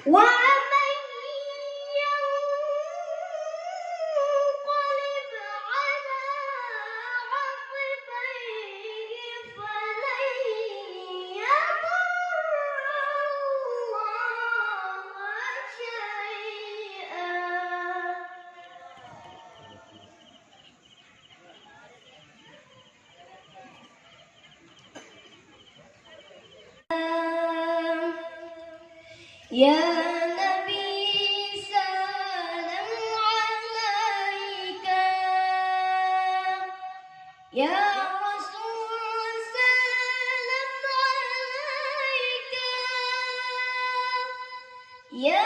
ومن ينقلب على عقبيه فلن يضر الله شيئا. يا نبي سلام عليك، يا رسول سلام عليك، يا